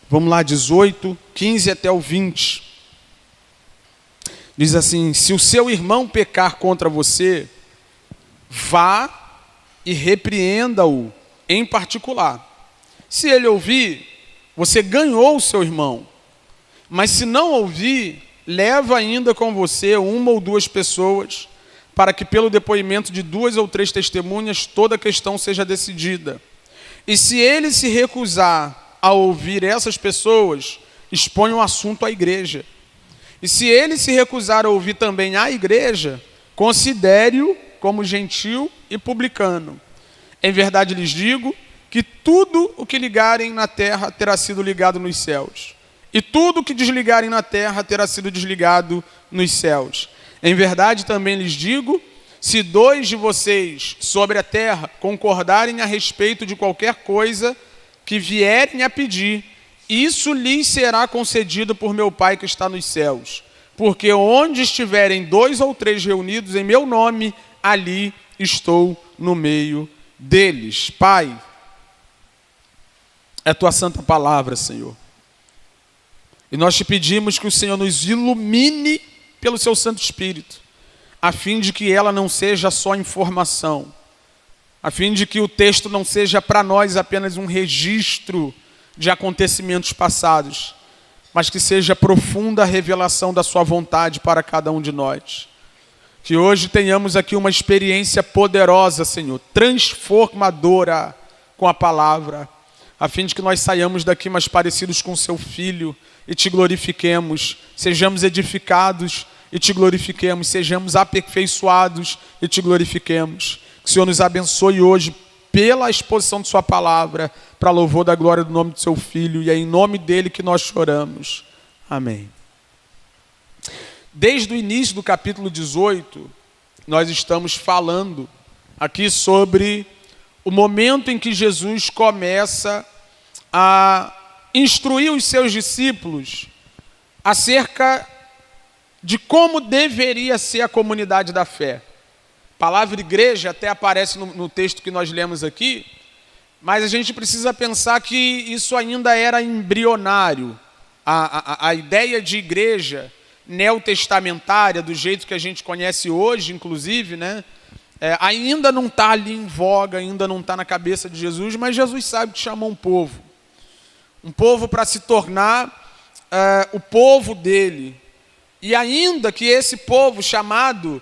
Vamos lá, 18, 15 até o 20. Diz assim: se o seu irmão pecar contra você, vá e repreenda-o em particular. Se ele ouvir, você ganhou o seu irmão. Mas se não ouvir, leva ainda com você uma ou duas pessoas, para que pelo depoimento de 2 ou 3 testemunhas toda a questão seja decidida. E se ele se recusar a ouvir essas pessoas, expõe o assunto à igreja. E se ele se recusar a ouvir também a igreja, considere-o como gentil e publicano. Em verdade lhes digo que tudo o que ligarem na terra terá sido ligado nos céus, e tudo o que desligarem na terra terá sido desligado nos céus. Em verdade também lhes digo, se 2 de vocês sobre a terra concordarem a respeito de qualquer coisa que vierem a pedir, isso lhes será concedido por meu Pai que está nos céus. Porque onde estiverem 2 ou 3 reunidos em meu nome, ali estou no meio deles. Pai, é a tua santa palavra, Senhor. E nós te pedimos que o Senhor nos ilumine pelo seu Santo Espírito, a fim de que ela não seja só informação, a fim de que o texto não seja para nós apenas um registro de acontecimentos passados, mas que seja profunda a revelação da sua vontade para cada um de nós. Que hoje tenhamos aqui uma experiência poderosa, Senhor, transformadora com a palavra, a fim de que nós saiamos daqui mais parecidos com o seu Filho e te glorifiquemos, sejamos edificados e te glorifiquemos, sejamos aperfeiçoados e te glorifiquemos. Que o Senhor nos abençoe hoje pela exposição de sua palavra, para louvor da glória do nome do seu Filho, e é em nome dele que nós choramos. Amém. Desde o início do capítulo 18, nós estamos falando aqui sobre o momento em que Jesus começa a instruir os seus discípulos acerca de como deveria ser a comunidade da fé. A palavra igreja até aparece no texto que nós lemos aqui, mas a gente precisa pensar que isso ainda era embrionário. A ideia de igreja neotestamentária, do jeito que a gente conhece hoje, inclusive, né, ainda não está ali em voga, ainda não está na cabeça de Jesus, mas Jesus sabe que chamou um povo para se tornar o povo dele. E ainda que esse povo chamado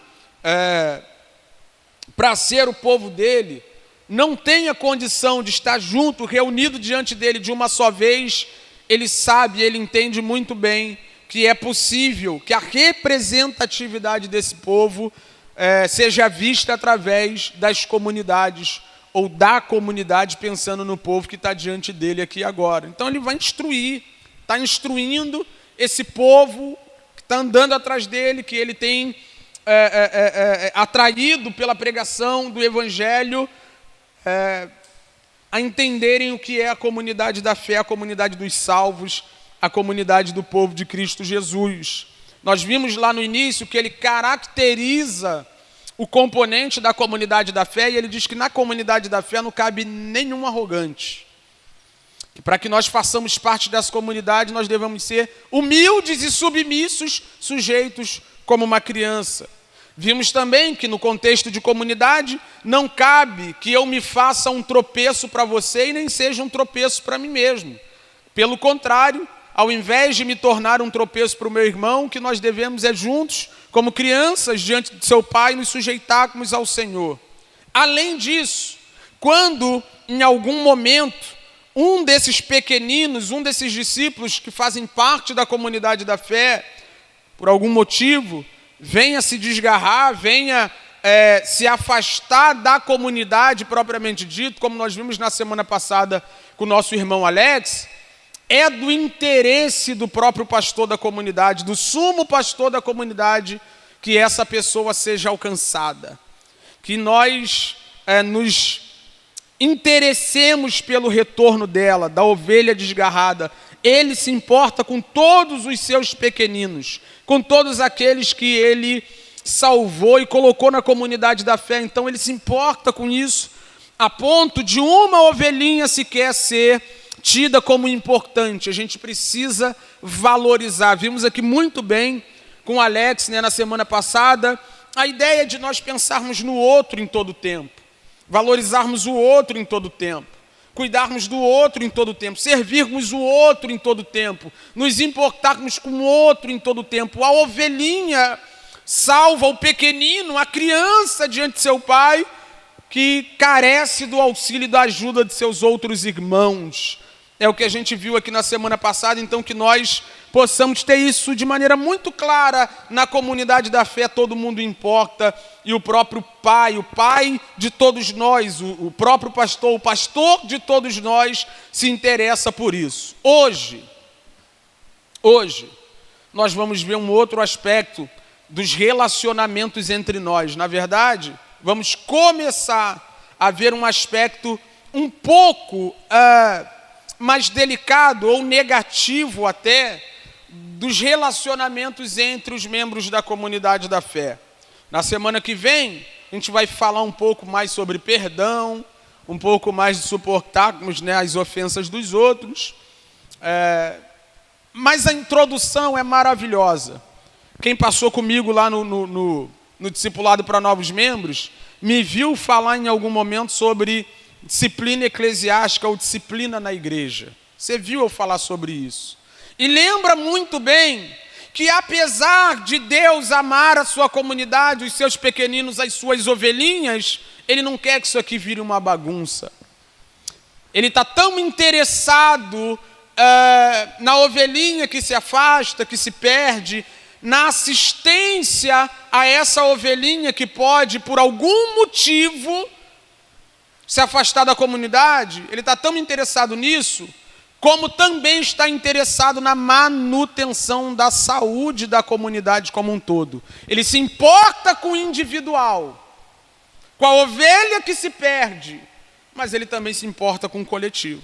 para ser o povo dele não tenha condição de estar junto, reunido diante dele de uma só vez, ele sabe, ele entende muito bem que é possível que a representatividade desse povo seja vista através das comunidades, ou da comunidade, pensando no povo que está diante dele aqui agora. Então ele vai instruir, está instruindo esse povo que está andando atrás dele, que ele tem atraído pela pregação do Evangelho, a entenderem o que é a comunidade da fé, a comunidade dos salvos, a comunidade do povo de Cristo Jesus. Nós vimos lá no início que ele caracteriza o componente da comunidade da fé, e ele diz que na comunidade da fé não cabe nenhum arrogante. Que para que nós façamos parte dessa comunidade, nós devemos ser humildes e submissos, sujeitos como uma criança. Vimos também que no contexto de comunidade, não cabe que eu me faça um tropeço para você e nem seja um tropeço para mim mesmo. Pelo contrário, ao invés de me tornar um tropeço para o meu irmão, o que nós devemos juntos, como crianças, diante do seu pai, nos sujeitarmos ao Senhor. Além disso, quando em algum momento, um desses pequeninos, um desses discípulos que fazem parte da comunidade da fé, por algum motivo, venha se desgarrar, venha se afastar da comunidade propriamente dito, como nós vimos na semana passada com o nosso irmão Alex, é do interesse do próprio pastor da comunidade, do sumo pastor da comunidade, que essa pessoa seja alcançada. Que nós nos interessemos pelo retorno dela, da ovelha desgarrada. Ele se importa com todos os seus pequeninos, com todos aqueles que ele salvou e colocou na comunidade da fé. Então ele se importa com isso, a ponto de uma ovelhinha sequer ser tida como importante, a gente precisa valorizar. Vimos aqui muito bem com o Alex, né, na semana passada, a ideia de nós pensarmos no outro em todo o tempo, valorizarmos o outro em todo o tempo, cuidarmos do outro em todo o tempo, servirmos o outro em todo o tempo, nos importarmos com o outro em todo o tempo. A ovelhinha salva o pequenino, a criança diante de seu pai, que carece do auxílio e da ajuda de seus outros irmãos. É o que a gente viu aqui na semana passada, então que nós possamos ter isso de maneira muito clara na comunidade da fé. Todo mundo importa, e o próprio pai, o pai de todos nós, o próprio pastor, o pastor de todos nós se interessa por isso. Hoje, nós vamos ver um outro aspecto dos relacionamentos entre nós. Na verdade, vamos começar a ver um aspecto um pouco mais delicado ou negativo até dos relacionamentos entre os membros da comunidade da fé. Na semana que vem, a gente vai falar um pouco mais sobre perdão, um pouco mais de suportarmos, né, as ofensas dos outros. Mas a introdução é maravilhosa. Quem passou comigo lá no discipulado para novos membros, me viu falar em algum momento sobre disciplina eclesiástica ou disciplina na igreja. Você viu eu falar sobre isso. E lembra muito bem que apesar de Deus amar a sua comunidade, os seus pequeninos, as suas ovelhinhas, Ele não quer que isso aqui vire uma bagunça. Ele está tão interessado na ovelhinha que se afasta, que se perde, na assistência a essa ovelhinha que pode, por algum motivo, se afastar da comunidade. Ele está tão interessado nisso, como também está interessado na manutenção da saúde da comunidade como um todo. Ele se importa com o individual, com a ovelha que se perde, mas ele também se importa com o coletivo.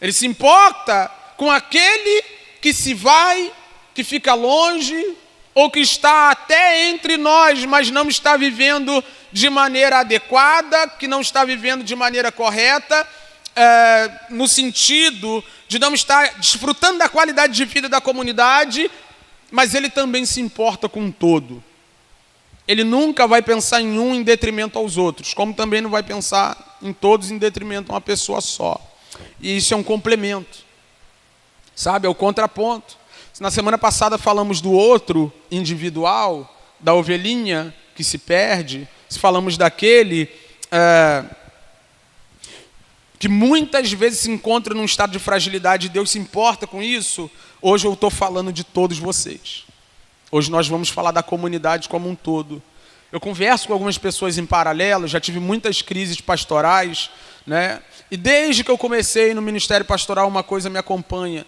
Ele se importa com aquele que se vai, que fica longe, ou que está até entre nós, mas não está vivendo de maneira adequada, que não está vivendo de maneira correta, no sentido de não estar desfrutando da qualidade de vida da comunidade, mas ele também se importa com o todo. Ele nunca vai pensar em um em detrimento aos outros, como também não vai pensar em todos em detrimento a uma pessoa só. E isso é um complemento, sabe? É o contraponto. Na semana passada falamos do outro individual, da ovelhinha que se perde, falamos daquele que muitas vezes se encontra num estado de fragilidade, e Deus se importa com isso. Hoje eu estou falando de todos vocês. Hoje nós vamos falar da comunidade como um todo. Eu converso com algumas pessoas em paralelo, já tive muitas crises pastorais, né? E desde que eu comecei no ministério pastoral, uma coisa me acompanha.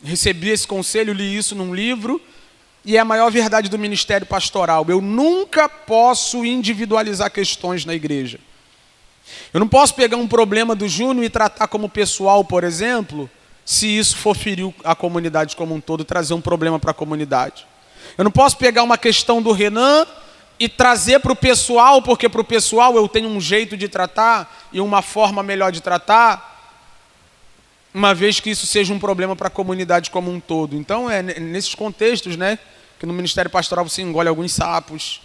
Recebi esse conselho, li isso num livro, e é a maior verdade do ministério pastoral. Eu nunca posso individualizar questões na igreja. Eu não posso pegar um problema do Júnior e tratar como pessoal, por exemplo, se isso for ferir a comunidade como um todo, trazer um problema para a comunidade. Eu não posso pegar uma questão do Renan e trazer para o pessoal, porque para o pessoal eu tenho um jeito de tratar e uma forma melhor de tratar, uma vez que isso seja um problema para a comunidade como um todo. Então é nesses contextos, né, que no ministério pastoral você engole alguns sapos,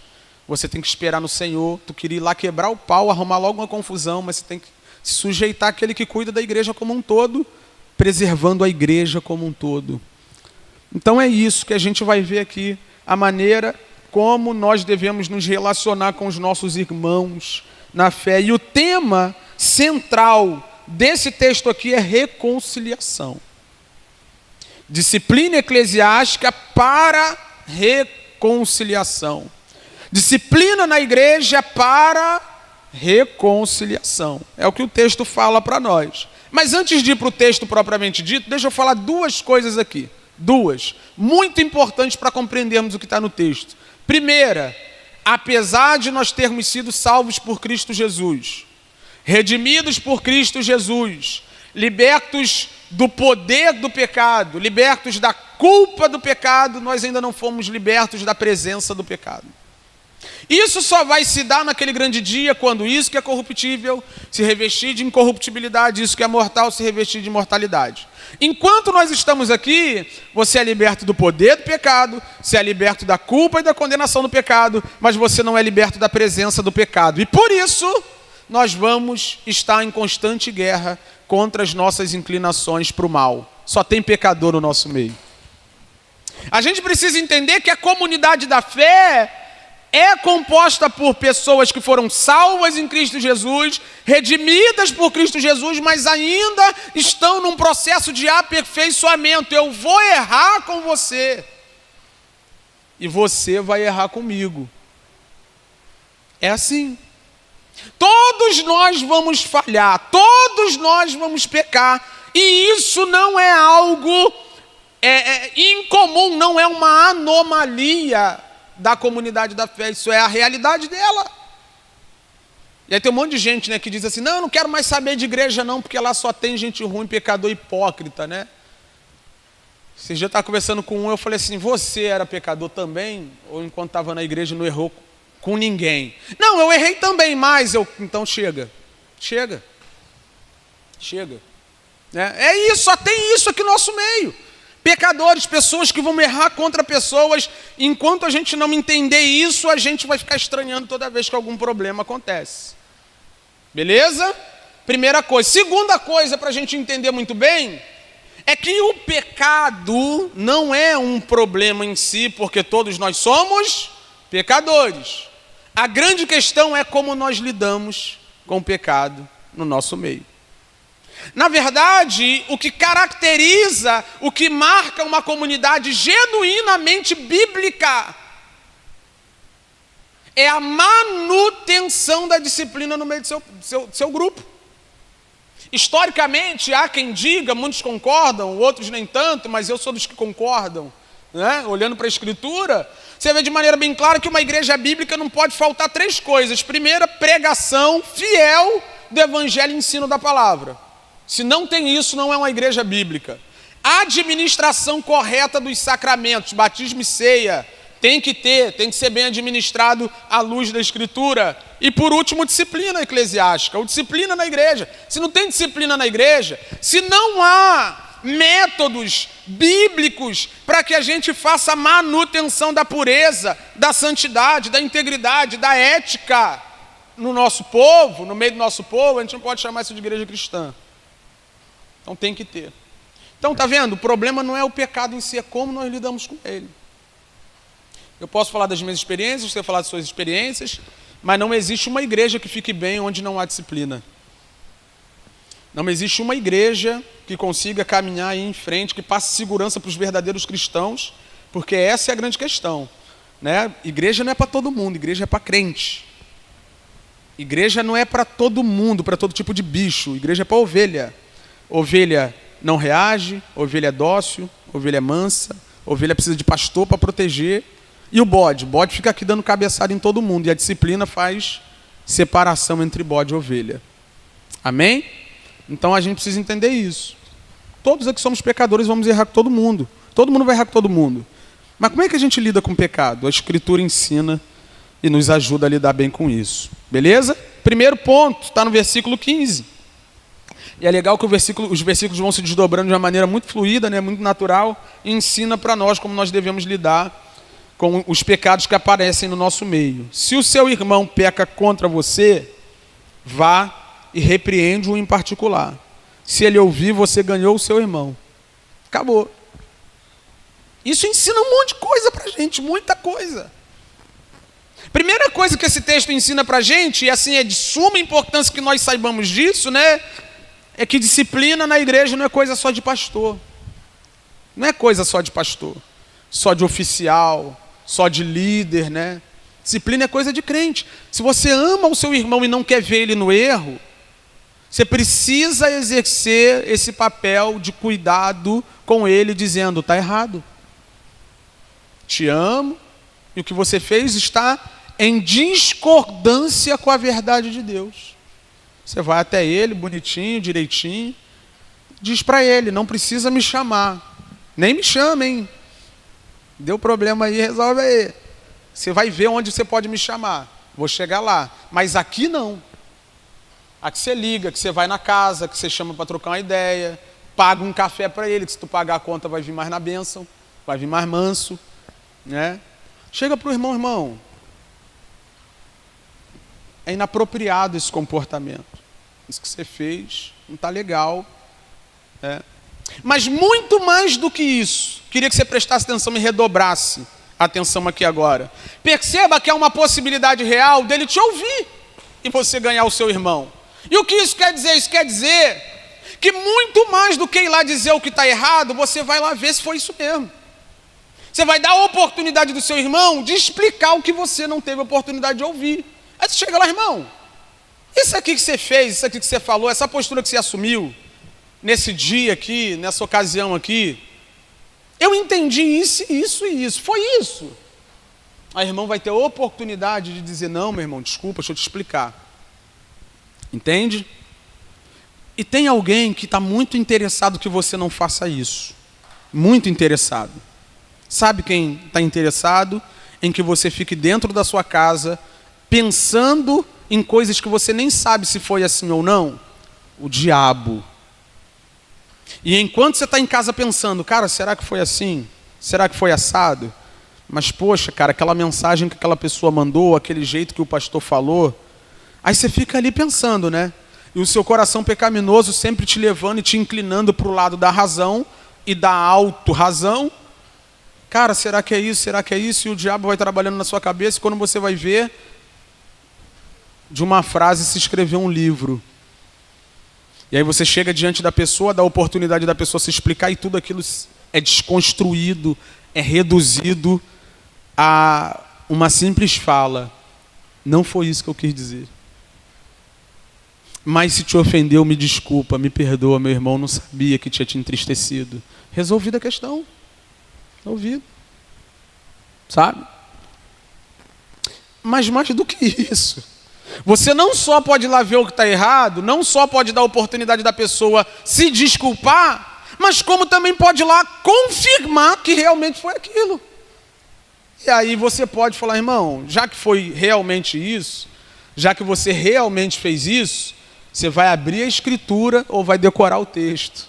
você tem que esperar no Senhor, tu queria ir lá quebrar o pau, arrumar logo uma confusão, mas você tem que se sujeitar àquele que cuida da igreja como um todo, preservando a igreja como um todo. Então é isso que a gente vai ver aqui, a maneira como nós devemos nos relacionar com os nossos irmãos na fé. E o tema central desse texto aqui é reconciliação. Disciplina eclesiástica para reconciliação. Disciplina na igreja para reconciliação. É o que o texto fala para nós. Mas antes de ir para o texto propriamente dito, deixa eu falar duas coisas aqui. Duas, muito importantes para compreendermos o que está no texto. Primeira, apesar de nós termos sido salvos por Cristo Jesus, redimidos por Cristo Jesus, libertos do poder do pecado, libertos da culpa do pecado, nós ainda não fomos libertos da presença do pecado. Isso só vai se dar naquele grande dia, quando isso que é corruptível se revestir de incorruptibilidade, isso que é mortal se revestir de imortalidade. Enquanto nós estamos aqui, você é liberto do poder do pecado, você é liberto da culpa e da condenação do pecado, mas você não é liberto da presença do pecado. E por isso, nós vamos estar em constante guerra contra as nossas inclinações para o mal. Só tem pecador no nosso meio. A gente precisa entender que a comunidade da fé é composta por pessoas que foram salvas em Cristo Jesus, redimidas por Cristo Jesus, mas ainda estão num processo de aperfeiçoamento. Eu vou errar com você e você vai errar comigo. É assim. Todos nós vamos falhar, todos nós vamos pecar, e isso não é algo incomum, não é uma anomalia da comunidade da fé, isso é a realidade dela. E aí tem um monte de gente, né, que diz assim, não quero mais saber de igreja não, porque lá só tem gente ruim, pecador, hipócrita, né? Esse dia eu estava conversando com um, eu falei assim, você era pecador também? Ou enquanto estava na igreja não errou com ninguém? Não, eu errei também, mas então chega. Né? É isso, só tem isso aqui no nosso meio. Pecadores, pessoas que vão errar contra pessoas, enquanto a gente não entender isso, a gente vai ficar estranhando toda vez que algum problema acontece. Beleza? Primeira coisa. Segunda coisa para a gente entender muito bem, é que o pecado não é um problema em si, porque todos nós somos pecadores. A grande questão é como nós lidamos com o pecado no nosso meio. Na verdade, o que caracteriza, o que marca uma comunidade genuinamente bíblica é a manutenção da disciplina no meio do seu grupo. Historicamente, há quem diga, muitos concordam, outros nem tanto, mas eu sou dos que concordam, né? Olhando para a Escritura, você vê de maneira bem clara que uma igreja bíblica não pode faltar três coisas. Primeira, pregação fiel do evangelho e ensino da palavra. Se não tem isso, não é uma igreja bíblica. Administração correta dos sacramentos, batismo e ceia, tem que ser bem administrado à luz da Escritura. E por último, disciplina eclesiástica, ou disciplina na igreja. Se não tem disciplina na igreja, se não há métodos bíblicos para que a gente faça a manutenção da pureza, da santidade, da integridade, da ética no nosso povo, no meio do nosso povo, a gente não pode chamar isso de igreja cristã. Então tem que ter. Então tá vendo? O problema não é o pecado em si, é como nós lidamos com ele. Eu posso falar das minhas experiências, você falar das suas experiências, mas não existe uma igreja que fique bem onde não há disciplina. Não existe uma igreja que consiga caminhar aí em frente, que passe segurança para os verdadeiros cristãos, porque essa é a grande questão, né? Igreja não é para todo mundo, igreja é para crente. Igreja não é para todo mundo, para todo tipo de bicho, igreja é para ovelha. Ovelha não reage, ovelha é dócil, ovelha é mansa, ovelha precisa de pastor para proteger. E o bode fica aqui dando cabeçada em todo mundo. E a disciplina faz separação entre bode e ovelha. Amém? Então a gente precisa entender isso. Todos aqui somos pecadores, vamos errar com todo mundo. Todo mundo vai errar com todo mundo. Mas como é que a gente lida com o pecado? A Escritura ensina e nos ajuda a lidar bem com isso. Beleza? Primeiro ponto, está no versículo 15. E é legal que os versículos vão se desdobrando de uma maneira muito fluida, né, muito natural, e ensina para nós como nós devemos lidar com os pecados que aparecem no nosso meio. Se o seu irmão peca contra você, vá e repreende-o em particular. Se ele ouvir, você ganhou o seu irmão. Acabou. Isso ensina um monte de coisa para a gente, muita coisa. Primeira coisa que esse texto ensina para a gente, e assim é de suma importância que nós saibamos disso, né? É que disciplina na igreja não é coisa só de pastor. Não é coisa só de pastor, só de oficial, só de líder, né? Disciplina é coisa de crente. Se você ama o seu irmão e não quer ver ele no erro, você precisa exercer esse papel de cuidado com ele, dizendo, está errado. Te amo, e o que você fez está em discordância com a verdade de Deus. Você vai até ele, bonitinho, direitinho, diz para ele, não precisa me chamar, nem me chama, hein? Deu problema aí, resolve aí. Você vai ver onde você pode me chamar. Vou chegar lá. Mas aqui não. Aqui você liga, que você vai na casa, que você chama para trocar uma ideia, paga um café para ele, que se tu pagar a conta vai vir mais na bênção, vai vir mais manso, né? Chega para o irmão, irmão. É inapropriado esse comportamento. Isso que você fez não está legal. Mas muito mais do que isso, queria que você prestasse atenção e redobrasse a atenção aqui agora. Perceba que é uma possibilidade real dele te ouvir e você ganhar o seu irmão. E o que isso quer dizer? Isso quer dizer que muito mais do que ir lá dizer o que está errado, você vai lá ver se foi isso mesmo. Você vai dar a oportunidade do seu irmão de explicar o que você não teve a oportunidade de ouvir. Aí você chega lá, irmão, isso aqui que você fez, isso aqui que você falou, essa postura que você assumiu, nesse dia aqui, nessa ocasião aqui, eu entendi isso, isso e isso, foi isso. Aí o irmão vai ter a oportunidade de dizer, não, meu irmão, desculpa, deixa eu te explicar. Entende? E tem alguém que está muito interessado que você não faça isso. Muito interessado. Sabe quem está interessado em que você fique dentro da sua casa pensando em coisas que você nem sabe se foi assim ou não? O diabo. E enquanto você está em casa pensando, cara, será que foi assim? Será que foi assado? Mas poxa, cara, aquela mensagem que aquela pessoa mandou, aquele jeito que o pastor falou, aí você fica ali pensando, né? E o seu coração pecaminoso sempre te levando e te inclinando para o lado da razão e da auto-razão. Cara, será que é isso? Será que é isso? E o diabo vai trabalhando na sua cabeça e quando você vai ver, de uma frase se escreveu um livro. E aí você chega diante da pessoa, dá a oportunidade da pessoa se explicar e tudo aquilo é desconstruído, é reduzido a uma simples fala. Não foi isso que eu quis dizer. Mas se te ofendeu, me desculpa, me perdoa, meu irmão, não sabia que tinha te entristecido. Resolvida a questão. Resolvido. Sabe? Mas mais do que isso, você não só pode ir lá ver o que está errado, não só pode dar a oportunidade da pessoa se desculpar, mas como também pode ir lá confirmar que realmente foi aquilo. E aí você pode falar, irmão, já que foi realmente isso, já que você realmente fez isso, você vai abrir a escritura ou vai decorar o texto.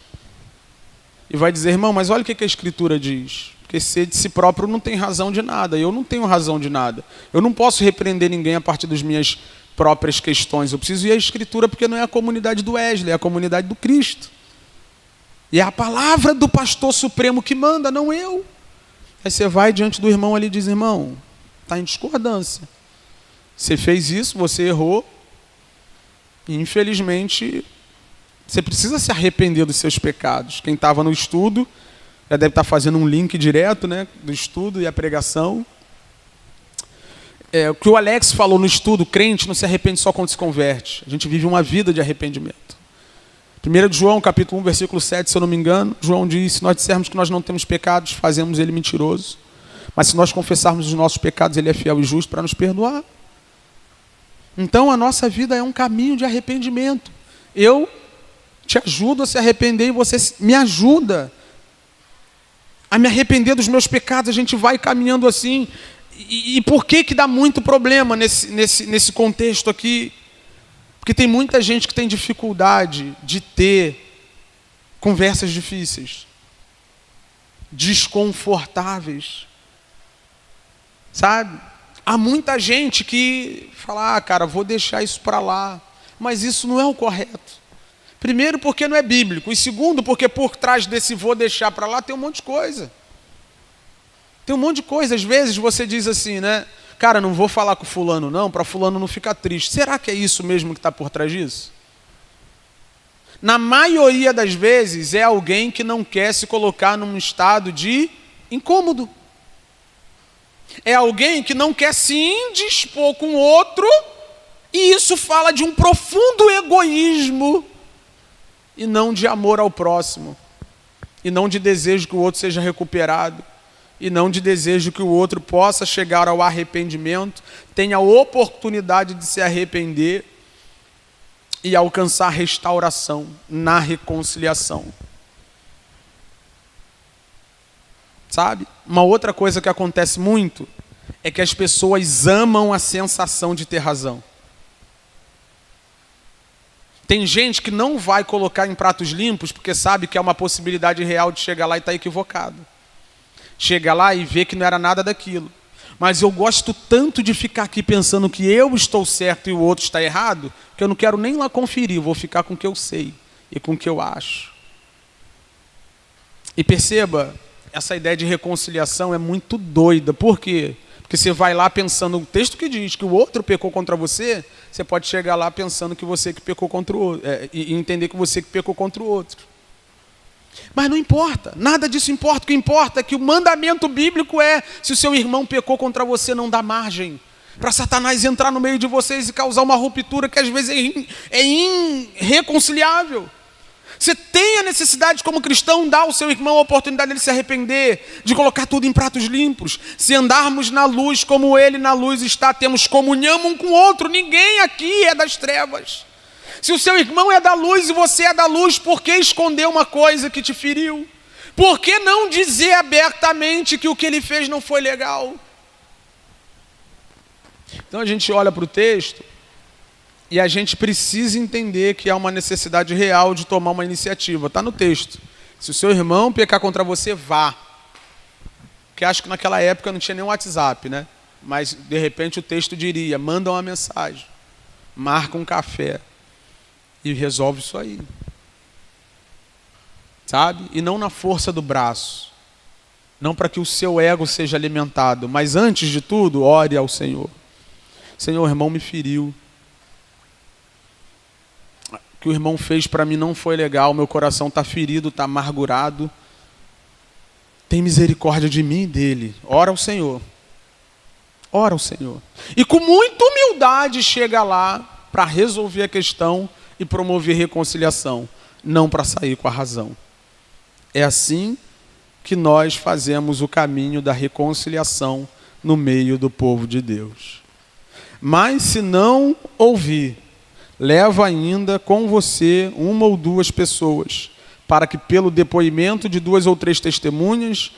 E vai dizer, irmão, mas olha o que a escritura diz. Porque ser de si próprio não tem razão de nada. Eu não tenho razão de nada. Eu não posso repreender ninguém a partir das minhas próprias questões. Eu preciso ir à escritura porque não é a comunidade do Wesley, é a comunidade do Cristo. E é a palavra do pastor supremo que manda, não eu. Aí você vai diante do irmão ali e diz, irmão, está em discordância. Você fez isso, você errou. E infelizmente, você precisa se arrepender dos seus pecados. Quem estava no estudo, já deve estar fazendo um link direto, né, do estudo e a pregação. O que o Alex falou no estudo, crente não se arrepende só quando se converte. A gente vive uma vida de arrependimento. 1 João, capítulo 1, versículo 7, se eu não me engano, João diz, se nós dissermos que nós não temos pecados, fazemos ele mentiroso. Mas se nós confessarmos os nossos pecados, ele é fiel e justo para nos perdoar. Então a nossa vida é um caminho de arrependimento. Eu te ajudo a se arrepender e você me ajuda a me arrepender dos meus pecados. A gente vai caminhando assim. E por que dá muito problema nesse contexto aqui? Porque tem muita gente que tem dificuldade de ter conversas difíceis, desconfortáveis. Sabe? Há muita gente que fala, cara, vou deixar isso para lá. Mas isso não é o correto. Primeiro, porque não é bíblico. E segundo, porque por trás desse vou deixar para lá tem um monte de coisa. Tem um monte de coisa. Às vezes você diz assim, né? Cara, não vou falar com fulano não, para fulano não ficar triste. Será que é isso mesmo que está por trás disso? Na maioria das vezes é alguém que não quer se colocar num estado de incômodo. É alguém que não quer se indispor com o outro, e isso fala de um profundo egoísmo, e não de amor ao próximo, e não de desejo que o outro seja recuperado, e não de desejo que o outro possa chegar ao arrependimento, tenha a oportunidade de se arrepender e alcançar restauração na reconciliação. Sabe? Uma outra coisa que acontece muito é que as pessoas amam a sensação de ter razão. Tem gente que não vai colocar em pratos limpos porque sabe que é uma possibilidade real de chegar lá e estar equivocado. Chega lá e vê que não era nada daquilo. Mas eu gosto tanto de ficar aqui pensando que eu estou certo e o outro está errado, que eu não quero nem lá conferir, eu vou ficar com o que eu sei e com o que eu acho. E perceba, essa ideia de reconciliação é muito doida. Por quê? Porque você vai lá pensando, o texto que diz que o outro pecou contra você, você pode chegar lá pensando que você que pecou contra o outro, e entender que você que pecou contra o outro. Mas não importa, nada disso importa. O que importa é que o mandamento bíblico é, se o seu irmão pecou contra você, não dá margem para Satanás entrar no meio de vocês e causar uma ruptura que às vezes é irreconciliável. Você tem a necessidade, como cristão, dar ao seu irmão a oportunidade de se arrepender, de colocar tudo em pratos limpos. Se andarmos na luz como ele na luz está, temos comunhão um com o outro. Ninguém aqui é das trevas. Se o seu irmão é da luz e você é da luz, por que esconder uma coisa que te feriu? Por que não dizer abertamente que o que ele fez não foi legal? Então a gente olha para o texto e a gente precisa entender que há uma necessidade real de tomar uma iniciativa. Está no texto. Se o seu irmão pecar contra você, vá. Porque acho que naquela época não tinha nem WhatsApp, né? Mas de repente o texto diria, manda uma mensagem, marca um café e resolve isso aí. Sabe? E não na força do braço. Não para que o seu ego seja alimentado. Mas antes de tudo, ore ao Senhor. Senhor, o irmão me feriu. O que o irmão fez para mim não foi legal. Meu coração está ferido, está amargurado. Tem misericórdia de mim e dele. Ora ao Senhor. Ora ao Senhor. E com muita humildade chega lá para resolver a questão e promover reconciliação. Não para sair com a razão. É assim que nós fazemos o caminho da reconciliação no meio do povo de Deus. Mas se não ouvir, leva ainda com você uma ou duas pessoas, para que pelo depoimento de duas ou três testemunhas,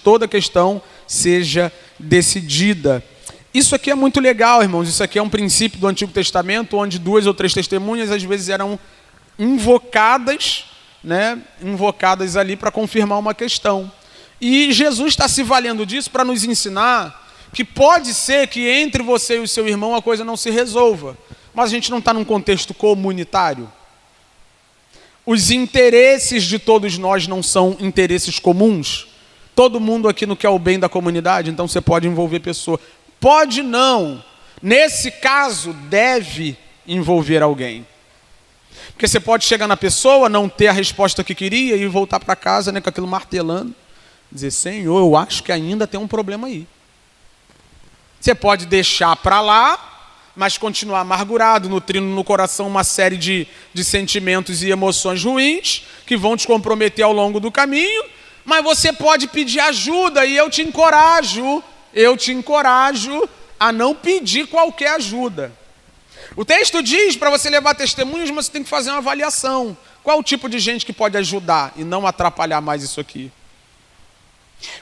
toda a questão seja decidida. Isso aqui é muito legal, irmãos. Isso aqui é um princípio do Antigo Testamento, onde duas ou três testemunhas às vezes eram invocadas ali para confirmar uma questão. E Jesus está se valendo disso para nos ensinar que pode ser que entre você e o seu irmão a coisa não se resolva. Mas a gente não está num contexto comunitário. Os interesses de todos nós não são interesses comuns. Todo mundo aqui não quer o bem da comunidade, então você pode envolver pessoa. Pode não. Nesse caso, deve envolver alguém. Porque você pode chegar na pessoa, não ter a resposta que queria e voltar para casa, com aquilo martelando. Dizer, Senhor, eu acho que ainda tem um problema aí. Você pode deixar para lá, mas continuar amargurado, nutrindo no coração uma série de sentimentos e emoções ruins, que vão te comprometer ao longo do caminho, mas você pode pedir ajuda, e eu te encorajo a não pedir qualquer ajuda. O texto diz para você levar testemunhos, mas você tem que fazer uma avaliação. Qual o tipo de gente que pode ajudar e não atrapalhar mais isso aqui?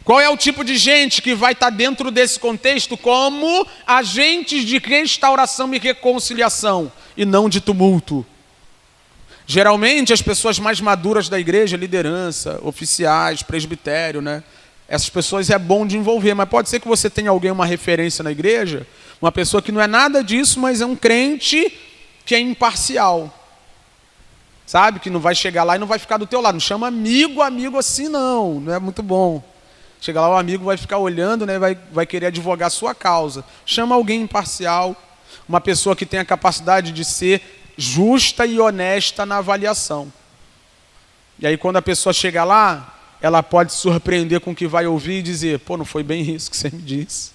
Qual é o tipo de gente que vai estar dentro desse contexto como agentes de restauração e reconciliação e não de tumulto? Geralmente as pessoas mais maduras da igreja, liderança, oficiais, presbitério, essas pessoas é bom de envolver, mas pode ser que você tenha alguém, uma referência na igreja, uma pessoa que não é nada disso, mas é um crente que é imparcial. Sabe? Que não vai chegar lá e não vai ficar do teu lado. Não chama amigo assim não é muito bom. Chega lá, o amigo vai ficar olhando, vai querer advogar a sua causa. Chama alguém imparcial, uma pessoa que tem a capacidade de ser justa e honesta na avaliação. E aí quando a pessoa chega lá, ela pode se surpreender com o que vai ouvir e dizer, não foi bem isso que você me disse.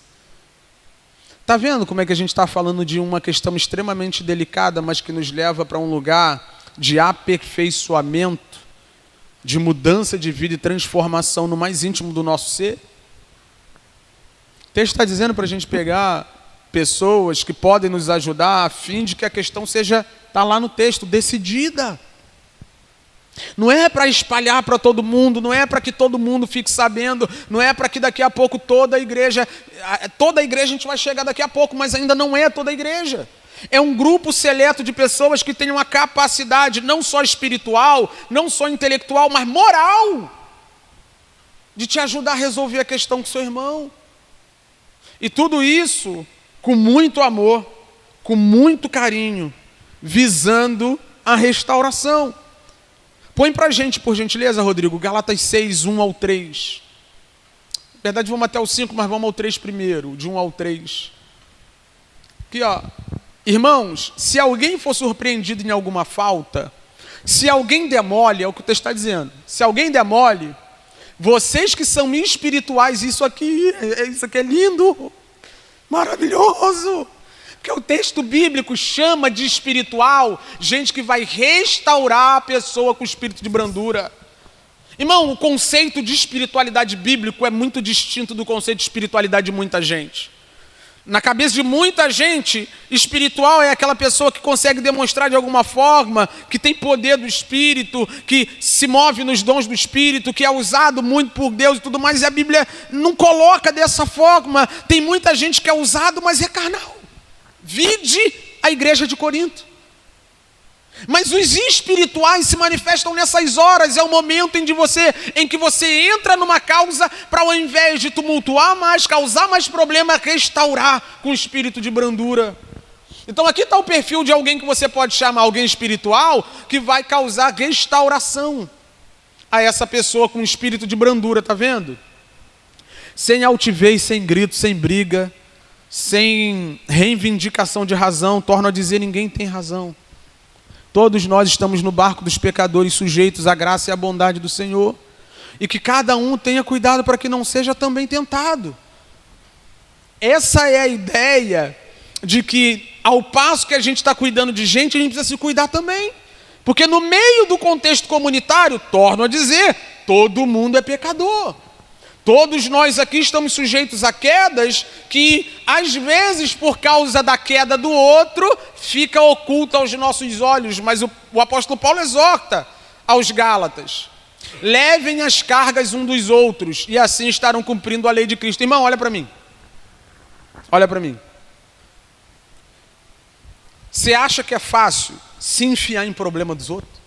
Está vendo como é que a gente está falando de uma questão extremamente delicada, mas que nos leva para um lugar de aperfeiçoamento, de mudança de vida e transformação no mais íntimo do nosso ser? O texto está dizendo para a gente pegar pessoas que podem nos ajudar a fim de que a questão está lá no texto, decidida. Não é para espalhar para todo mundo, não é para que todo mundo fique sabendo, não é para que daqui a pouco toda a igreja a gente vai chegar daqui a pouco, mas ainda não é toda a igreja. É um grupo seleto de pessoas que têm uma capacidade não só espiritual, não só intelectual, mas moral, de te ajudar a resolver a questão com seu irmão. E tudo isso com muito amor, com muito carinho, visando a restauração. Põe para a gente, por gentileza, Rodrigo, Gálatas 6, 1 ao 3. Na verdade, vamos até o 5, mas vamos ao 3 primeiro, de 1 ao 3. Aqui, ó. Irmãos, se alguém for surpreendido em alguma falta, se alguém demole, é o que o texto está dizendo, se alguém demole, vocês que são espirituais, isso aqui é lindo, maravilhoso, porque o texto bíblico chama de espiritual gente que vai restaurar a pessoa com espírito de brandura. Irmão, o conceito de espiritualidade bíblico é muito distinto do conceito de espiritualidade de muita gente. Na cabeça de muita gente, espiritual é aquela pessoa que consegue demonstrar de alguma forma que tem poder do Espírito, que se move nos dons do Espírito, que é usado muito por Deus e tudo mais, e a Bíblia não coloca dessa forma. Tem muita gente que é usado, mas é carnal. Vide a igreja de Corinto. Mas os espirituais se manifestam nessas horas, é o momento em que você entra numa causa para, ao invés de tumultuar mais, causar mais problema, restaurar com espírito de brandura. Então aqui está o perfil de alguém que você pode chamar alguém espiritual, que vai causar restauração a essa pessoa com espírito de brandura, tá vendo? Sem altivez, sem grito, sem briga, sem reivindicação de razão, torno a dizer, ninguém tem razão. Todos nós estamos no barco dos pecadores, sujeitos à graça e à bondade do Senhor. E que cada um tenha cuidado para que não seja também tentado. Essa é a ideia de que, ao passo que a gente está cuidando de gente, a gente precisa se cuidar também. Porque no meio do contexto comunitário, torno a dizer, todo mundo é pecador. Todos nós aqui estamos sujeitos a quedas que, às vezes, por causa da queda do outro, fica oculta aos nossos olhos. Mas o apóstolo Paulo exorta aos Gálatas: levem as cargas um dos outros e assim estarão cumprindo a lei de Cristo. Irmão, olha para mim. Olha para mim. Você acha que é fácil se enfiar em problema dos outros?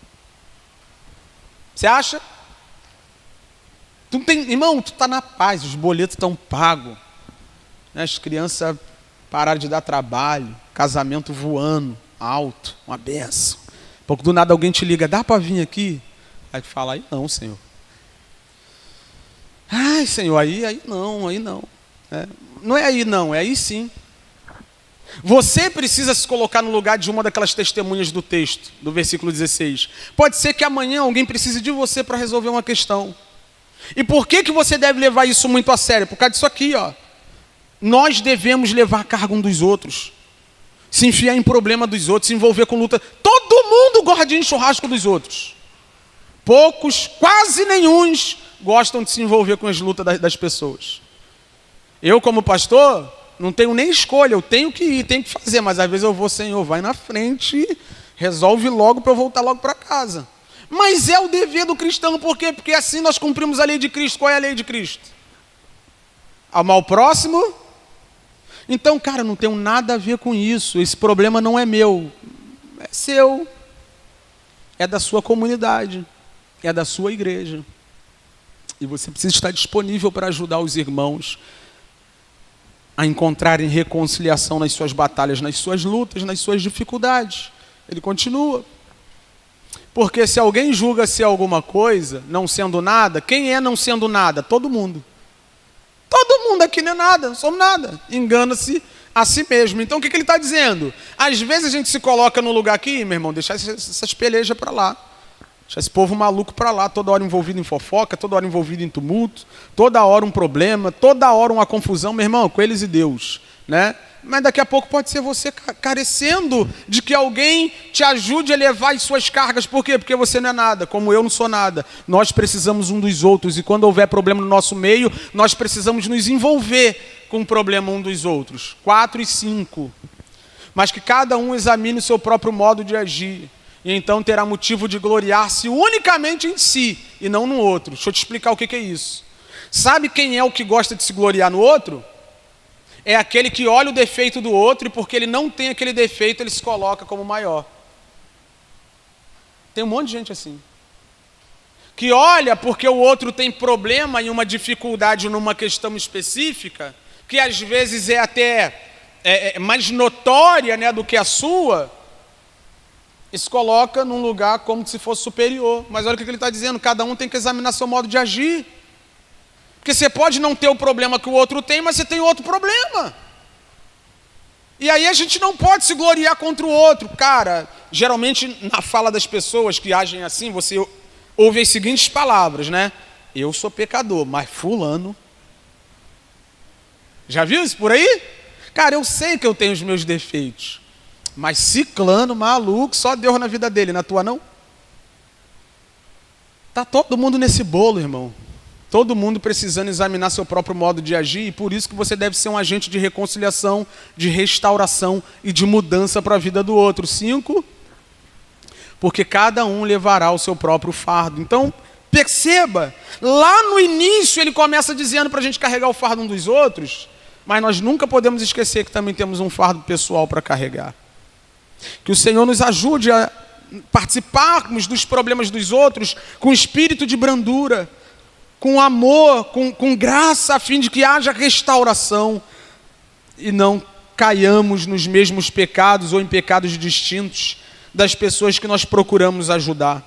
Você acha? Irmão, tu está na paz, os boletos estão pagos, né? As crianças pararam de dar trabalho, casamento voando, alto, uma benção. Pouco do nada alguém te liga, dá para vir aqui? Aí tu fala, aí não, Senhor. Ai, Senhor, aí não. Não é aí não, é aí sim. Você precisa se colocar no lugar de uma daquelas testemunhas do texto, do versículo 16. Pode ser que amanhã alguém precise de você para resolver uma questão. E por que você deve levar isso muito a sério? Por causa disso aqui, ó. Nós devemos levar a carga um dos outros. Se enfiar em problema dos outros, se envolver com luta. Todo mundo gosta de churrasco dos outros. Poucos, quase nenhuns, gostam de se envolver com as lutas das pessoas. Eu, como pastor, não tenho nem escolha. Eu tenho que ir, tenho que fazer. Mas às vezes eu vou, Senhor, vai na frente, resolve logo para eu voltar logo para casa. Mas é o dever do cristão, por quê? Porque assim nós cumprimos a lei de Cristo. Qual é a lei de Cristo? Amar o próximo. Então, cara, não tenho nada a ver com isso. Esse problema não é meu, é seu. É da sua comunidade, é da sua igreja. E você precisa estar disponível para ajudar os irmãos a encontrarem reconciliação nas suas batalhas, nas suas lutas, nas suas dificuldades. Ele continua. Porque se alguém julga ser alguma coisa, não sendo nada, quem é não sendo nada? Todo mundo. Todo mundo aqui não é nada, não somos nada. Engana-se a si mesmo. Então o que ele está dizendo? Às vezes a gente se coloca no lugar aqui, meu irmão, deixar essas pelejas para lá. Deixar esse povo maluco para lá, toda hora envolvido em fofoca, toda hora envolvido em tumulto, toda hora um problema, toda hora uma confusão, meu irmão, com eles e Deus, né? Mas daqui a pouco pode ser você carecendo de que alguém te ajude a levar as suas cargas. Por quê? Porque você não é nada, como eu não sou nada. Nós precisamos um dos outros. E quando houver problema no nosso meio, nós precisamos nos envolver com o problema um dos outros. 4 e 5. Mas que cada um examine o seu próprio modo de agir. e então terá motivo de gloriar-se unicamente em si e não no outro. Deixa eu te explicar o que é isso. Sabe quem é o que gosta de se gloriar no outro? É aquele que olha o defeito do outro e porque ele não tem aquele defeito, ele se coloca como maior. Tem um monte de gente assim. Que olha porque o outro tem problema em uma dificuldade numa questão específica, que às vezes é até mais notória, né, do que a sua, e se coloca num lugar como se fosse superior. Mas olha o que ele está dizendo, cada um tem que examinar seu modo de agir. Porque você pode não ter o problema que o outro tem, mas você tem outro problema. E aí a gente não pode se gloriar contra o outro. Cara, geralmente na fala das pessoas que agem assim, você ouve as seguintes palavras, né? Eu sou pecador, mas fulano... Já viu isso por aí? Cara, eu sei que eu tenho os meus defeitos, mas ciclano, maluco, só Deus na vida dele, na tua não? Tá todo mundo nesse bolo, irmão. Todo mundo precisando examinar seu próprio modo de agir, e por isso que você deve ser um agente de reconciliação, de restauração e de mudança para a vida do outro. 5, porque cada um levará o seu próprio fardo. Então, perceba, lá no início ele começa dizendo para a gente carregar o fardo um dos outros, mas nós nunca podemos esquecer que também temos um fardo pessoal para carregar. Que o Senhor nos ajude a participarmos dos problemas dos outros com espírito de brandura, com amor, com graça, a fim de que haja restauração e não caiamos nos mesmos pecados ou em pecados distintos das pessoas que nós procuramos ajudar.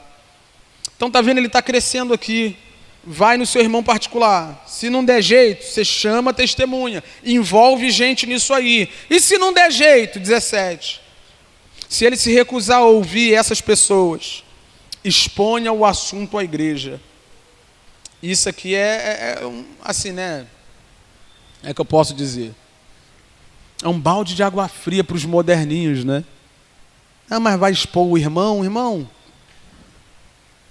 Então está vendo, ele está crescendo aqui. Vai no seu irmão particular. Se não der jeito, você chama a testemunha. Envolve gente nisso aí. E se não der jeito, 17. Se ele se recusar a ouvir essas pessoas, exponha o assunto à igreja. Isso aqui assim, né? É que eu posso dizer. É um balde de água fria para os moderninhos, né? Ah, mas vai expor o irmão? Irmão,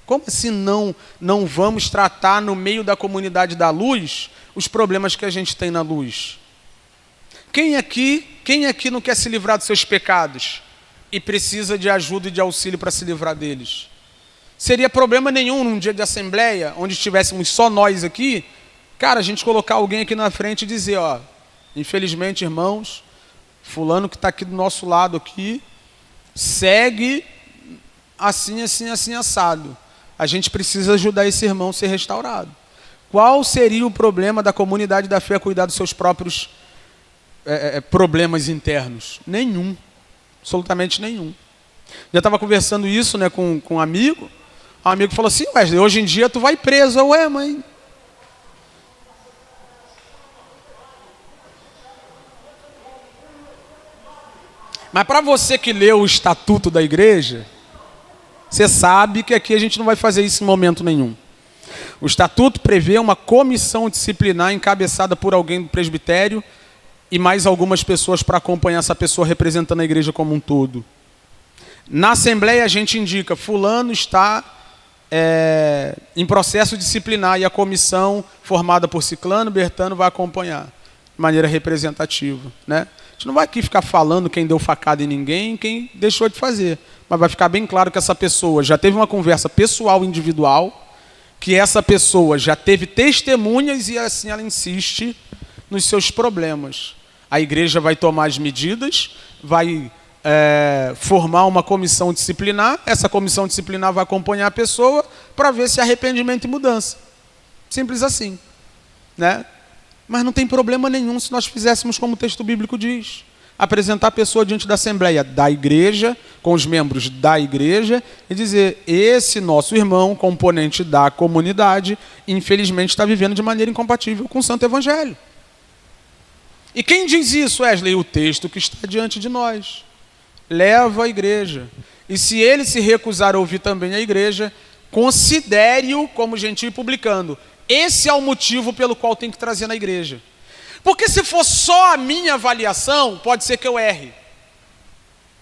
como assim não vamos tratar no meio da comunidade da luz os problemas que a gente tem na luz? Quem aqui não quer se livrar dos seus pecados e precisa de ajuda e de auxílio para se livrar deles? Seria problema nenhum num dia de assembleia, onde estivéssemos só nós aqui, cara, a gente colocar alguém aqui na frente e dizer, ó, infelizmente, irmãos, fulano que está aqui do nosso lado aqui, segue assim, assim, assim, assado. A gente precisa ajudar esse irmão a ser restaurado. Qual seria o problema da comunidade da fé a cuidar dos seus próprios problemas internos? Nenhum. Absolutamente nenhum. Já estava conversando isso, né, com um amigo. O amigo falou assim, Wesley, hoje em dia tu vai preso. Ué, mãe. Mas para você que leu o estatuto da igreja, você sabe que aqui a gente não vai fazer isso em momento nenhum. O estatuto prevê uma comissão disciplinar encabeçada por alguém do presbitério e mais algumas pessoas para acompanhar essa pessoa representando a igreja como um todo. Na assembleia a gente indica, fulano está em processo disciplinar e a comissão formada por ciclano, bertano vai acompanhar de maneira representativa, né? A gente não vai aqui ficar falando quem deu facada em ninguém, quem deixou de fazer. Mas vai ficar bem claro que essa pessoa já teve uma conversa pessoal, individual, que essa pessoa já teve testemunhas e assim ela insiste nos seus problemas. A igreja vai tomar as medidas, vai formar uma comissão disciplinar, essa comissão disciplinar vai acompanhar a pessoa para ver se há arrependimento e mudança. Simples assim, né? Mas não tem problema nenhum se nós fizéssemos como o texto bíblico diz. Apresentar a pessoa diante da assembleia da igreja, com os membros da igreja, e dizer, esse nosso irmão, componente da comunidade, infelizmente está vivendo de maneira incompatível com o Santo Evangelho. E quem diz isso, Wesley? O texto que está diante de nós. Leva a igreja. E se ele se recusar a ouvir também a igreja, considere-o como gentil e publicano. Esse é o motivo pelo qual tem que trazer na igreja. Porque se for só a minha avaliação, pode ser que eu erre.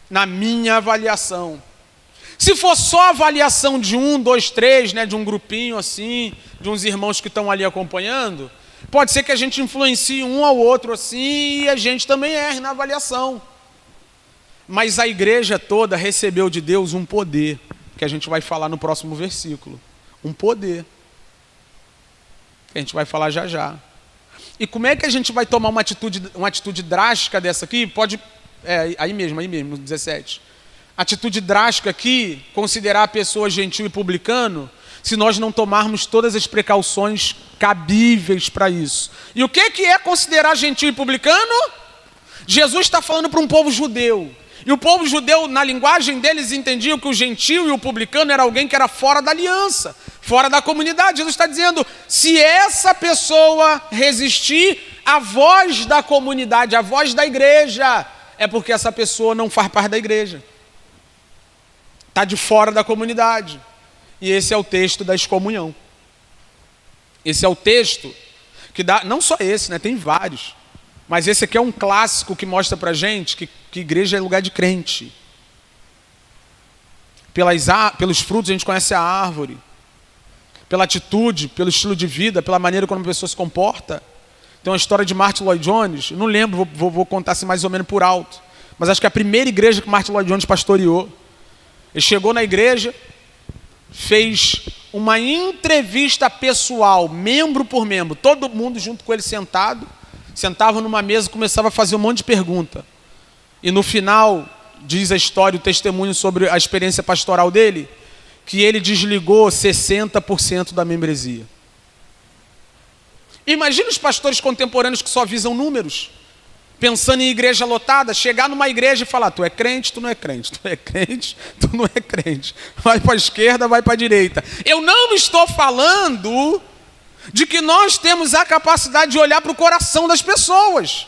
Na minha avaliação. Se for só a avaliação de 1, 2, 3, né, de um grupinho assim, de uns irmãos que estão ali acompanhando, pode ser que a gente influencie um ao outro assim e a gente também erre na avaliação. Mas a igreja toda recebeu de Deus um poder, que a gente vai falar no próximo versículo. Um poder, que a gente vai falar já já. E como é que a gente vai tomar uma atitude drástica dessa aqui? Aí mesmo, no 17. Atitude drástica aqui, considerar a pessoa gentil e publicano, se nós não tomarmos todas as precauções cabíveis para isso. E o que é considerar gentil e publicano? Jesus está falando para um povo judeu. E o povo judeu, na linguagem deles, entendiam que o gentil e o publicano era alguém que era fora da aliança, fora da comunidade. Jesus está dizendo, se essa pessoa resistir à voz da comunidade, à voz da igreja, é porque essa pessoa não faz parte da igreja. Está de fora da comunidade. E esse é o texto da excomunhão. Esse é o texto que dá, não só esse, né? Tem vários. Mas esse aqui é um clássico que mostra pra gente que igreja é lugar de crente. Pelos frutos a gente conhece a árvore. Pela atitude, pelo estilo de vida, pela maneira como a pessoa se comporta. Tem uma história de Martin Lloyd Jones, não lembro, vou contar assim mais ou menos por alto. Mas acho que é a primeira igreja que Martin Lloyd Jones pastoreou. Ele chegou na igreja, fez uma entrevista pessoal, membro por membro, todo mundo junto com ele sentava numa mesa e começava a fazer um monte de pergunta. E no final, diz a história, o testemunho sobre a experiência pastoral dele, que ele desligou 60% da membresia. Imagina os pastores contemporâneos que só visam números, pensando em igreja lotada, chegar numa igreja e falar, tu é crente, tu não é crente, tu é crente, tu não é crente, vai para a esquerda, vai para a direita. Eu não estou falando de que nós temos a capacidade de olhar para o coração das pessoas.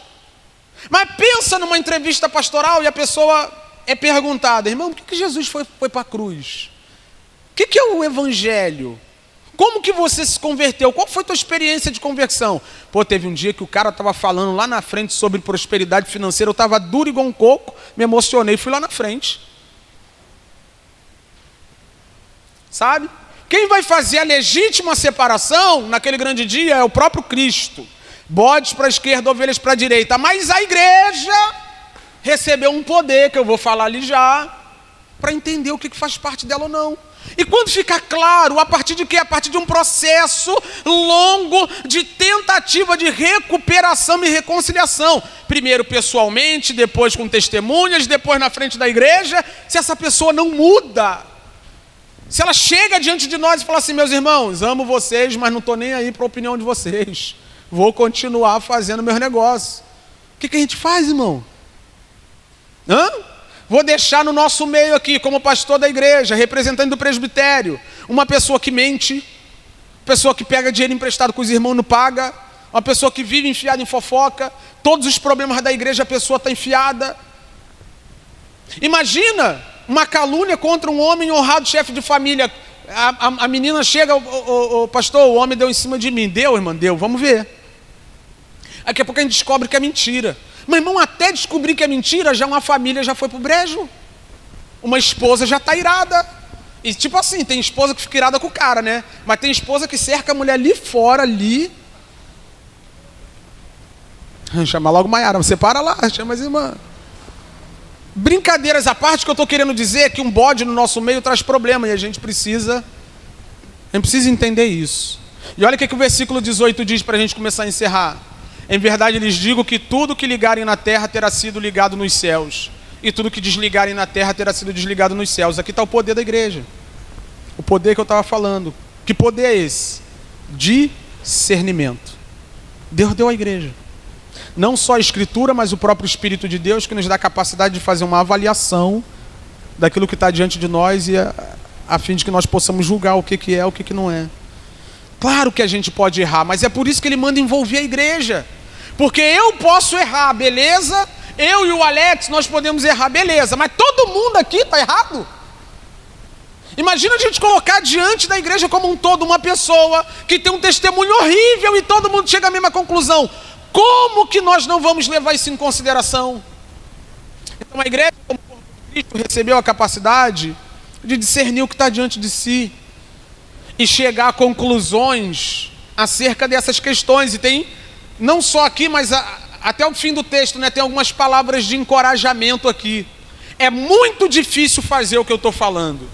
Mas pensa numa entrevista pastoral e a pessoa é perguntada, irmão, por que Jesus foi para a cruz? O que é o evangelho? Como que você se converteu? Qual foi a tua experiência de conversão? Teve um dia que o cara estava falando lá na frente sobre prosperidade financeira, eu estava duro igual um coco, me emocionei, fui lá na frente. Sabe? Quem vai fazer a legítima separação naquele grande dia é o próprio Cristo. Bodes para a esquerda, ovelhas para a direita. Mas a igreja recebeu um poder, que eu vou falar ali já, para entender o que faz parte dela ou não. E quando fica claro, a partir de quê? A partir de um processo longo de tentativa de recuperação e reconciliação. Primeiro pessoalmente, depois com testemunhas, depois na frente da igreja. Se essa pessoa não muda, se ela chega diante de nós e fala assim, meus irmãos, amo vocês, mas não estou nem aí para a opinião de vocês. Vou continuar fazendo meus negócios. O que a gente faz, irmão? Vou deixar no nosso meio aqui, como pastor da igreja, representante do presbitério, uma pessoa que mente, pessoa que pega dinheiro emprestado com os irmãos e não paga, uma pessoa que vive enfiada em fofoca, todos os problemas da igreja a pessoa está enfiada. Imagina uma calúnia contra um homem honrado, chefe de família. A menina chega, o pastor, o homem deu em cima de mim. Deu, irmã? Deu, vamos ver. Daqui a pouco a gente descobre que é mentira. Mas, irmão, até descobrir que é mentira, já uma família já foi pro brejo. Uma esposa já está irada. E tipo assim, tem esposa que fica irada com o cara, né? Mas tem esposa que cerca a mulher ali fora, ali. Chama logo Maiara, você para lá, chama as irmãs. Brincadeiras à parte, o que eu estou querendo dizer é que um bode no nosso meio traz problema. E a gente precisa entender isso. E olha o que o versículo 18 diz para a gente começar a encerrar. Em verdade lhes digo que tudo que ligarem na terra terá sido ligado nos céus. E tudo que desligarem na terra terá sido desligado nos céus. Aqui está o poder da igreja. O poder que eu estava falando. Que poder é esse? Discernimento. Deus deu à igreja. Não só a Escritura, mas o próprio Espírito de Deus, que nos dá a capacidade de fazer uma avaliação daquilo que está diante de nós, e a fim de que nós possamos julgar o que é, o que não é. Claro que a gente pode errar, mas é por isso que ele manda envolver a igreja. Porque eu posso errar, beleza? Eu e o Alex, nós podemos errar, beleza. Mas todo mundo aqui está errado. Imagina a gente colocar diante da igreja como um todo uma pessoa que tem um testemunho horrível e todo mundo chega à mesma conclusão. Como que nós não vamos levar isso em consideração? Então a igreja, como corpo de Cristo, recebeu a capacidade de discernir o que está diante de si e chegar a conclusões acerca dessas questões. E tem, não só aqui, mas até o fim do texto, né, tem algumas palavras de encorajamento aqui. É muito difícil fazer o que eu estou falando,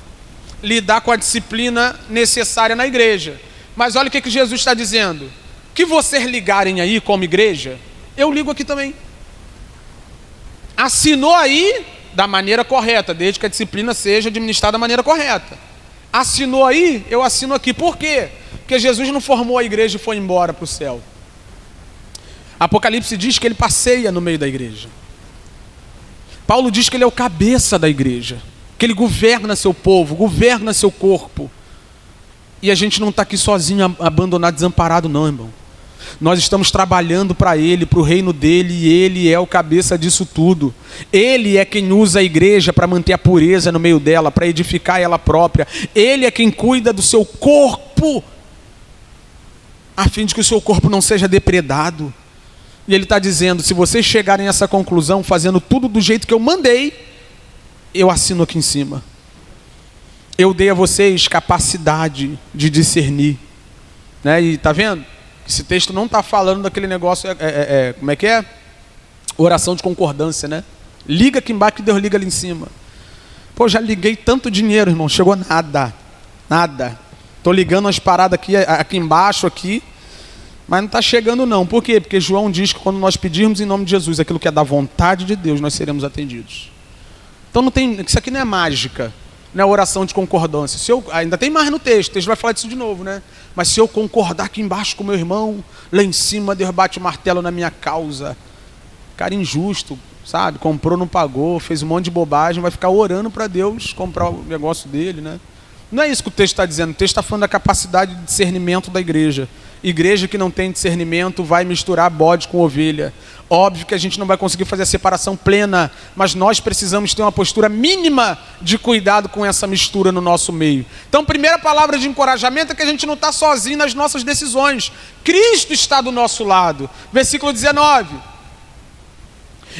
lidar com a disciplina necessária na igreja. Mas olha o que Jesus está dizendo. Que vocês ligarem aí como igreja, eu ligo aqui também. Assinou aí da maneira correta, desde que a disciplina seja administrada da maneira correta. Assinou aí, eu assino aqui. Por quê? Porque Jesus não formou a igreja e foi embora para o céu. Apocalipse diz que ele passeia no meio da igreja. Paulo diz que ele é o cabeça da igreja, que ele governa seu povo, governa seu corpo. E a gente não está aqui sozinho, abandonado, desamparado não, irmão. Nós estamos trabalhando para ele, para o reino dele, e ele é o cabeça disso tudo. Ele é quem usa a igreja para manter a pureza no meio dela, para edificar ela própria. Ele é quem cuida do seu corpo, a fim de que o seu corpo não seja depredado. E ele está dizendo, se vocês chegarem a essa conclusão, fazendo tudo do jeito que eu mandei, eu assino aqui em cima. Eu dei a vocês capacidade de discernir. Né? E está vendo? Esse texto não está falando daquele negócio, como é que é? Oração de concordância, né? Liga aqui embaixo que Deus liga ali em cima. Pô, já liguei tanto dinheiro, irmão, chegou nada. Nada. Estou ligando umas paradas aqui embaixo, aqui. Mas não está chegando não. Por quê? Porque João diz que quando nós pedirmos em nome de Jesus aquilo que é da vontade de Deus, nós seremos atendidos. Então não tem, isso aqui não é mágica, não é oração de concordância. Ainda tem mais no texto, o texto vai falar disso de novo, né? Mas se eu concordar aqui embaixo com meu irmão, lá em cima Deus bate o martelo na minha causa. Cara injusto, sabe? Comprou, não pagou, fez um monte de bobagem, vai ficar orando para Deus comprar o negócio dele, né? Não é isso que o texto está dizendo. O texto está falando da capacidade de discernimento da igreja. Igreja que não tem discernimento vai misturar bode com ovelha. Óbvio que a gente não vai conseguir fazer a separação plena, mas nós precisamos ter uma postura mínima de cuidado com essa mistura no nosso meio. Então, primeira palavra de encorajamento é que a gente não está sozinho nas nossas decisões. Cristo está do nosso lado. Versículo 19.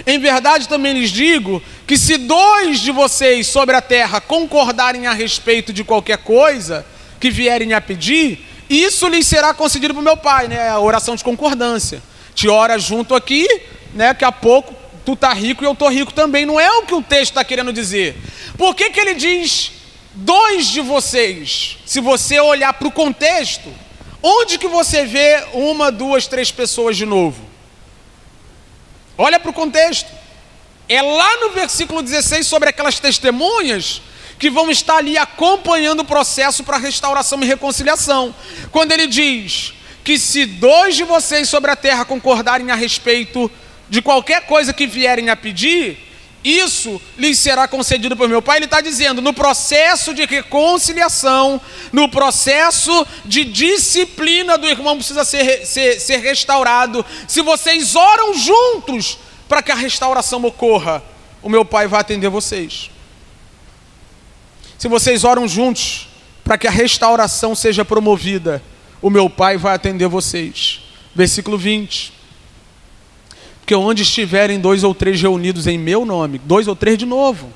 Em verdade também lhes digo que se 2 de vocês sobre a terra concordarem a respeito de qualquer coisa que vierem a pedir, isso lhes será concedido por meu Pai, né? A oração de concordância. Te ora junto aqui, né? Daqui a pouco tu tá rico e eu tô rico também. Não é o que o texto está querendo dizer. Por que ele diz 2 de vocês? Se você olhar para o contexto, onde que você vê 1, 2, 3 pessoas de novo? Olha para o contexto. É lá no versículo 16 sobre aquelas testemunhas que vão estar ali acompanhando o processo para restauração e reconciliação. Quando ele diz que se 2 de vocês sobre a terra concordarem a respeito de qualquer coisa que vierem a pedir, isso lhes será concedido por meu Pai. Ele está dizendo, no processo de reconciliação, no processo de disciplina do irmão precisa ser restaurado. Se vocês oram juntos para que a restauração ocorra, o meu Pai vai atender vocês. Se vocês oram juntos para que a restauração seja promovida, o meu Pai vai atender vocês. Versículo 20. Porque onde estiverem 2 ou 3 reunidos em meu nome, 2 ou 3 de novo.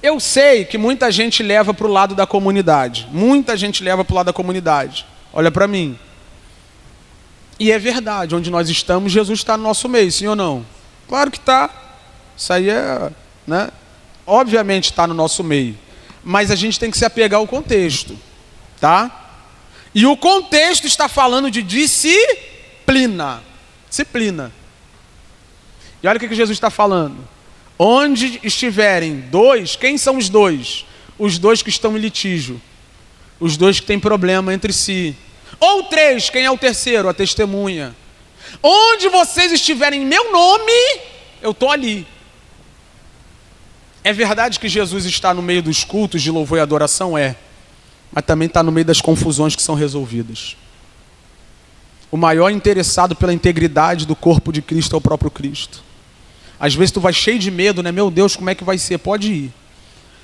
Eu sei que muita gente leva para o lado da comunidade. Muita gente leva para o lado da comunidade. Olha para mim. E é verdade, onde nós estamos, Jesus está no nosso meio, sim ou não? Claro que está. Isso aí é, né? Obviamente está no nosso meio. Mas a gente tem que se apegar ao contexto, tá? E o contexto está falando de disciplina. Disciplina. E olha o que Jesus está falando. Onde estiverem 2, quem são os 2? Os 2 que estão em litígio. Os 2 que têm problema entre si. Ou 3, quem é o terceiro? A testemunha. Onde vocês estiverem em meu nome, eu estou ali. É verdade que Jesus está no meio dos cultos de louvor e adoração? É. Mas também está no meio das confusões que são resolvidas. O maior interessado pela integridade do corpo de Cristo é o próprio Cristo. Às vezes tu vai cheio de medo, né? Meu Deus, como é que vai ser? Pode ir.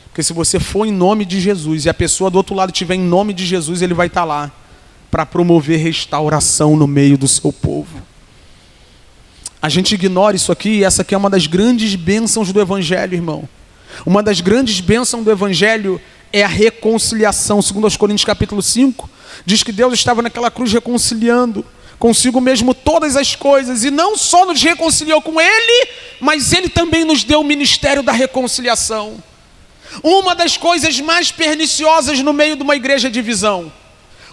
Porque se você for em nome de Jesus e a pessoa do outro lado estiver em nome de Jesus, ele vai estar lá para promover restauração no meio do seu povo. A gente ignora isso aqui e essa aqui é uma das grandes bênçãos do Evangelho, irmão. Uma das grandes bênçãos do Evangelho é a reconciliação. Segundo aos Coríntios capítulo 5, diz que Deus estava naquela cruz reconciliando consigo mesmo todas as coisas, e não só nos reconciliou com Ele, mas Ele também nos deu o ministério da reconciliação. Uma das coisas mais perniciosas no meio de uma igreja é divisão.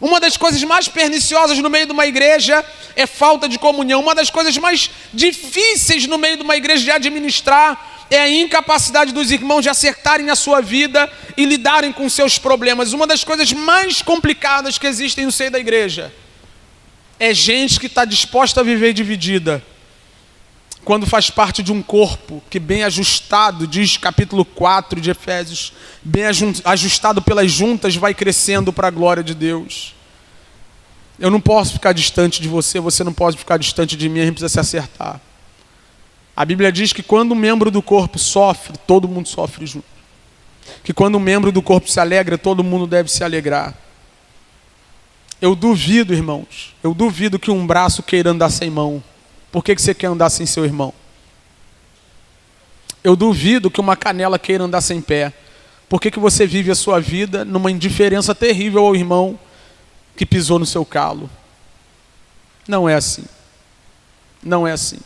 Uma das coisas mais perniciosas no meio de uma igreja é falta de comunhão. Uma das coisas mais difíceis no meio de uma igreja de administrar é a incapacidade dos irmãos de acertarem a sua vida e lidarem com seus problemas. Uma das coisas mais complicadas que existem no seio da igreja é gente que está disposta a viver dividida, quando faz parte de um corpo que bem ajustado, diz capítulo 4 de Efésios, bem ajustado pelas juntas, vai crescendo para a glória de Deus. Eu não posso ficar distante de você, você não pode ficar distante de mim, a gente precisa se acertar. A Bíblia diz que quando um membro do corpo sofre, todo mundo sofre junto. Que quando um membro do corpo se alegra, todo mundo deve se alegrar. Eu duvido, irmãos, eu duvido que um braço queira andar sem mão. Por que você quer andar sem seu irmão? Eu duvido que uma canela queira andar sem pé. Por que você vive a sua vida numa indiferença terrível ao irmão que pisou no seu calo? Não é assim. Não é assim.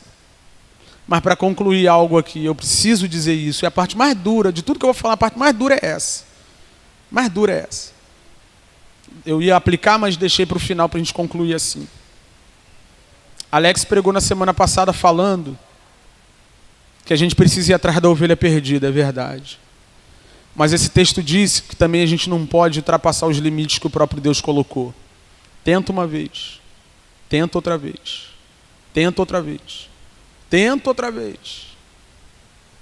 Mas para concluir algo aqui, eu preciso dizer isso. E a parte mais dura, de tudo que eu vou falar, a parte mais dura é essa. Mais dura é essa. Eu ia aplicar, mas deixei para o final para a gente concluir assim. Alex pregou na semana passada falando que a gente precisa ir atrás da ovelha perdida, é verdade. Mas esse texto diz que também a gente não pode ultrapassar os limites que o próprio Deus colocou. Tenta uma vez, tenta outra vez, tenta outra vez, tenta outra vez.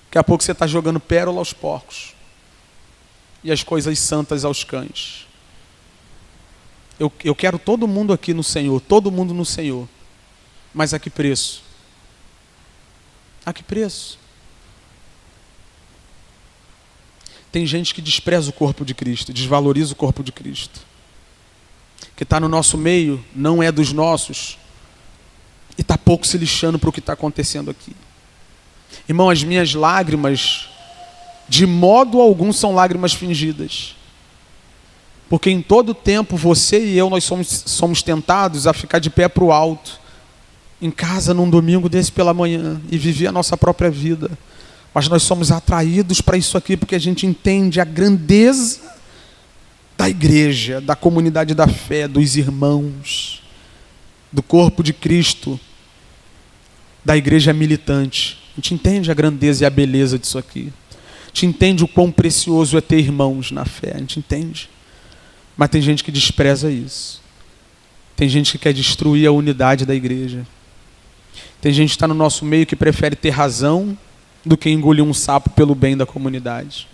Daqui a pouco você está jogando pérola aos porcos e as coisas santas aos cães. Eu quero todo mundo aqui no Senhor, todo mundo no Senhor. Mas a que preço? A que preço? Tem gente que despreza o corpo de Cristo, desvaloriza o corpo de Cristo. Que está no nosso meio, não é dos nossos, e está pouco se lixando para o que está acontecendo aqui. Irmão, as minhas lágrimas, de modo algum, são lágrimas fingidas. Porque em todo tempo, você e eu, nós somos tentados a ficar de pé para o alto, em casa num domingo desse pela manhã, e viver a nossa própria vida. Mas nós somos atraídos para isso aqui porque a gente entende a grandeza da igreja, da comunidade da fé, dos irmãos, do corpo de Cristo, da igreja militante. A gente entende a grandeza e a beleza disso aqui. A gente entende o quão precioso é ter irmãos na fé. A gente entende. Mas tem gente que despreza isso. Tem gente que quer destruir a unidade da igreja. Tem gente que está no nosso meio que prefere ter razão do que engolir um sapo pelo bem da comunidade.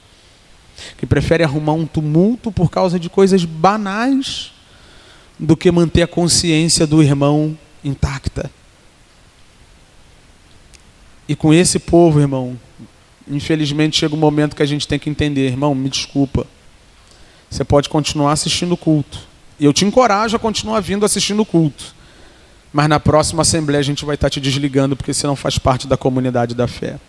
Que prefere arrumar um tumulto por causa de coisas banais do que manter a consciência do irmão intacta. E com esse povo, irmão, infelizmente chega um momento que a gente tem que entender, irmão, me desculpa. Você pode continuar assistindo o culto. E eu te encorajo a continuar vindo assistindo o culto. Mas na próxima assembleia a gente vai estar te desligando porque você não faz parte da comunidade da fé.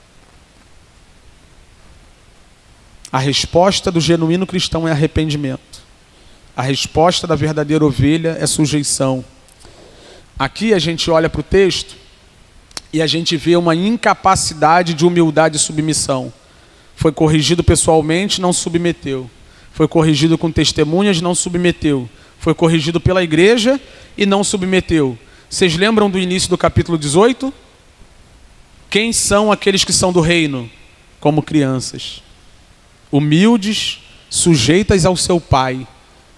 A resposta do genuíno cristão é arrependimento. A resposta da verdadeira ovelha é sujeição. Aqui a gente olha para o texto e a gente vê uma incapacidade de humildade e submissão. Foi corrigido pessoalmente, não submeteu. Foi corrigido com testemunhas, não submeteu. Foi corrigido pela igreja e não submeteu. Vocês lembram do início do capítulo 18? Quem são aqueles que são do reino? Como crianças. Humildes, sujeitas ao seu pai,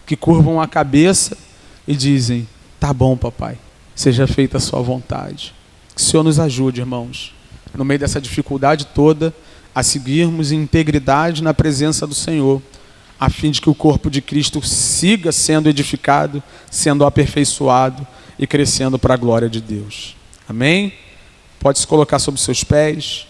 que curvam a cabeça e dizem, tá bom, papai, seja feita a sua vontade. Que o Senhor nos ajude, irmãos, no meio dessa dificuldade toda, a seguirmos em integridade na presença do Senhor, a fim de que o corpo de Cristo siga sendo edificado, sendo aperfeiçoado e crescendo para a glória de Deus. Amém? Pode se colocar sobre os seus pés.